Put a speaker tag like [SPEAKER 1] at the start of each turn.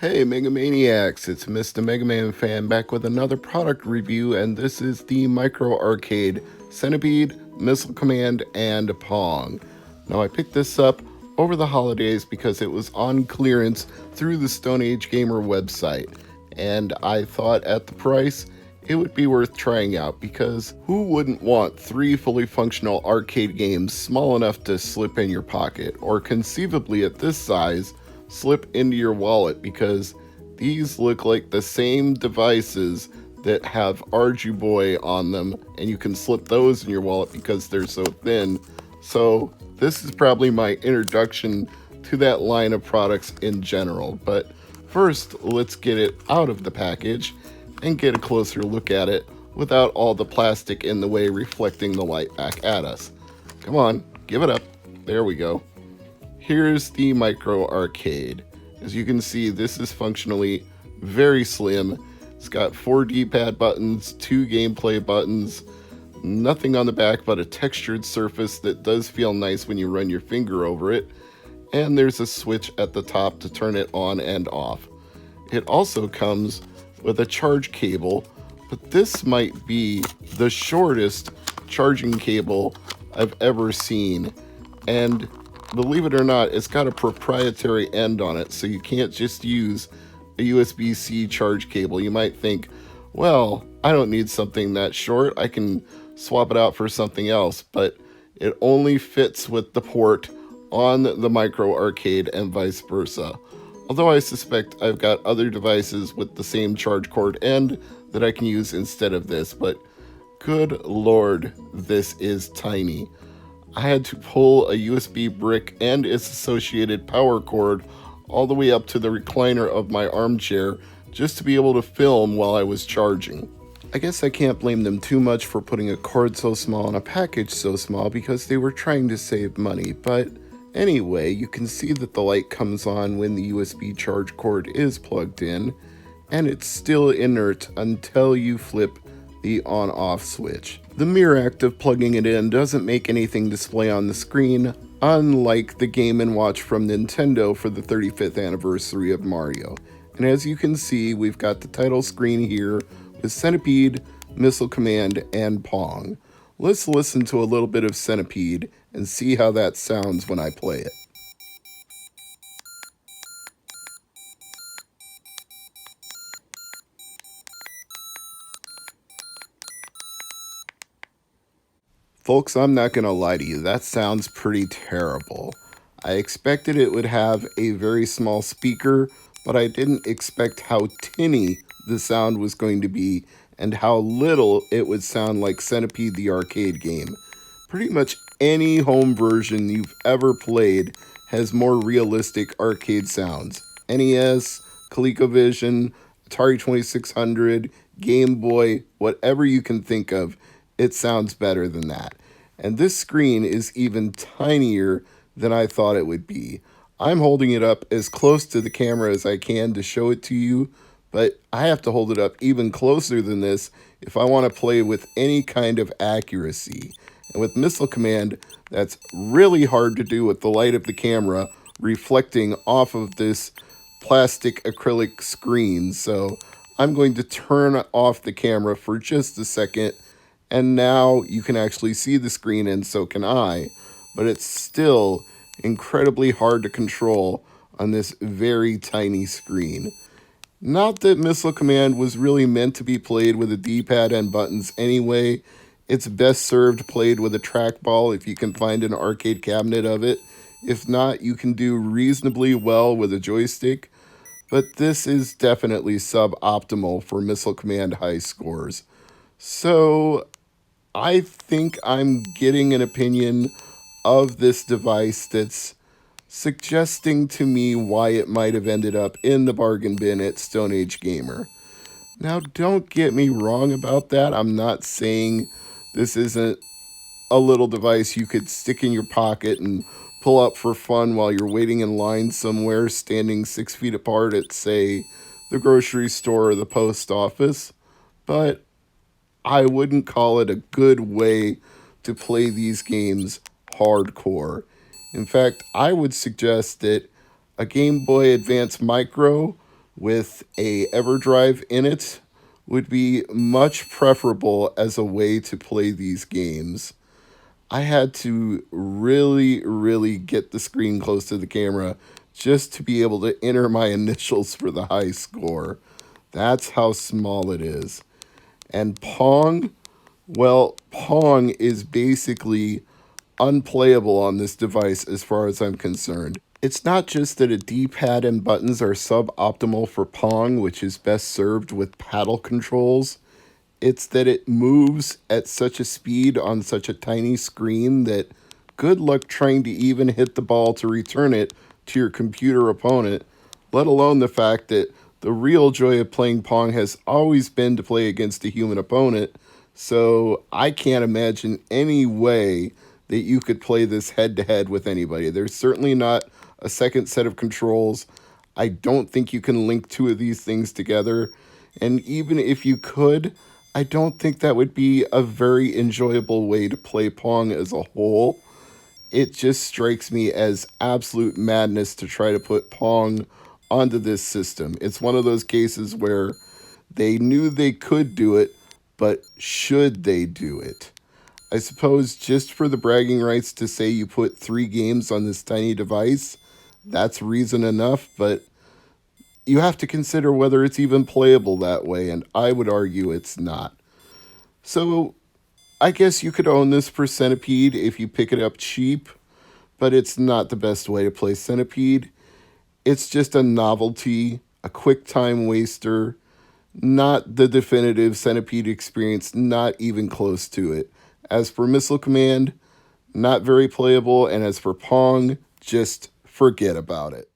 [SPEAKER 1] Hey Megamaniacs, it's Mr. MegaManFan back with another product review, and this is the Micro Arcade Centipede, Missile Command, and Pong. Now I picked this up over the holidays because it was on clearance through the Stone Age Gamer website, and I thought at the price it would be worth trying out because who wouldn't want 3 fully functional arcade games small enough to slip in your pocket, or conceivably at this size slip into your wallet, because these look like the same devices that have Arduboy on them, and you can slip those in your wallet because they're so thin. So this is probably my introduction to that line of products in general. But first, let's get it out of the package and get a closer look at it without all the plastic in the way reflecting the light back at us. Come on, give it up. There we go. Here's the Micro Arcade. As you can see, this is functionally very slim. It's got 4 D-pad buttons, 2 gameplay buttons, nothing on the back but a textured surface that does feel nice when you run your finger over it, and there's a switch at the top to turn it on and off. It also comes with a charge cable, but this might be the shortest charging cable I've ever seen, and believe it or not, it's got a proprietary end on it, so you can't just use a USB-C charge cable. You might think, well, I don't need something that short, I can swap it out for something else, but it only fits with the port on the Micro Arcade and vice versa. Although I suspect I've got other devices with the same charge cord end that I can use instead of this, but good lord, this is tiny. I had to pull a USB brick and its associated power cord all the way up to the recliner of my armchair just to be able to film while I was charging. I guess I can't blame them too much for putting a cord so small and a package so small, because they were trying to save money, but anyway, you can see that the light comes on when the USB charge cord is plugged in, and it's still inert until you flip the on-off switch. The mere act of plugging it in doesn't make anything display on the screen, unlike the Game & Watch from Nintendo for the 35th anniversary of Mario. And as you can see, we've got the title screen here with Centipede, Missile Command, and Pong. Let's listen to a little bit of Centipede and see how that sounds when I play it. Folks, I'm not going to lie to you, that sounds pretty terrible. I expected it would have a very small speaker, but I didn't expect how tinny the sound was going to be and how little it would sound like Centipede the arcade game. Pretty much any home version you've ever played has more realistic arcade sounds. NES, ColecoVision, Atari 2600, Game Boy, whatever you can think of, it sounds better than that. And this screen is even tinier than I thought it would be. I'm holding it up as close to the camera as I can to show it to you, but I have to hold it up even closer than this if I want to play with any kind of accuracy. And with Missile Command, that's really hard to do with the light of the camera reflecting off of this plastic acrylic screen. So I'm going to turn off the camera for just a second, and now you can actually see the screen, and so can I, but it's still incredibly hard to control on this very tiny screen. Not that Missile Command was really meant to be played with a D-pad and buttons anyway. It's best served played with a trackball if you can find an arcade cabinet of it. If not, you can do reasonably well with a joystick, but this is definitely suboptimal for Missile Command high scores. So I think I'm getting an opinion of this device that's suggesting to me why it might have ended up in the bargain bin at Stone Age Gamer. Now, don't get me wrong about that. I'm not saying this isn't a little device you could stick in your pocket and pull up for fun while you're waiting in line somewhere, standing 6 feet apart at, say, the grocery store or the post office, but I wouldn't call it a good way to play these games hardcore. In fact, I would suggest that a Game Boy Advance Micro with a EverDrive in it would be much preferable as a way to play these games. I had to really, really get the screen close to the camera just to be able to enter my initials for the high score. That's how small it is. And Pong, well, Pong is basically unplayable on this device as far as I'm concerned. It's not just that a D-pad and buttons are suboptimal for Pong, which is best served with paddle controls. It's that it moves at such a speed on such a tiny screen that good luck trying to even hit the ball to return it to your computer opponent, let alone the fact that the real joy of playing Pong has always been to play against a human opponent, so I can't imagine any way that you could play this head-to-head with anybody. There's certainly not a second set of controls. I don't think you can link two of these things together, and even if you could, I don't think that would be a very enjoyable way to play Pong as a whole. It just strikes me as absolute madness to try to put Pong onto this system. It's one of those cases where they knew they could do it, but should they do it? I suppose just for the bragging rights to say you put 3 games on this tiny device, that's reason enough, but you have to consider whether it's even playable that way, and I would argue it's not. So I guess you could own this for Centipede if you pick it up cheap, but it's not the best way to play Centipede. It's just a novelty, a quick time waster, not the definitive Centipede experience, not even close to it. As for Missile Command, not very playable, and as for Pong, just forget about it.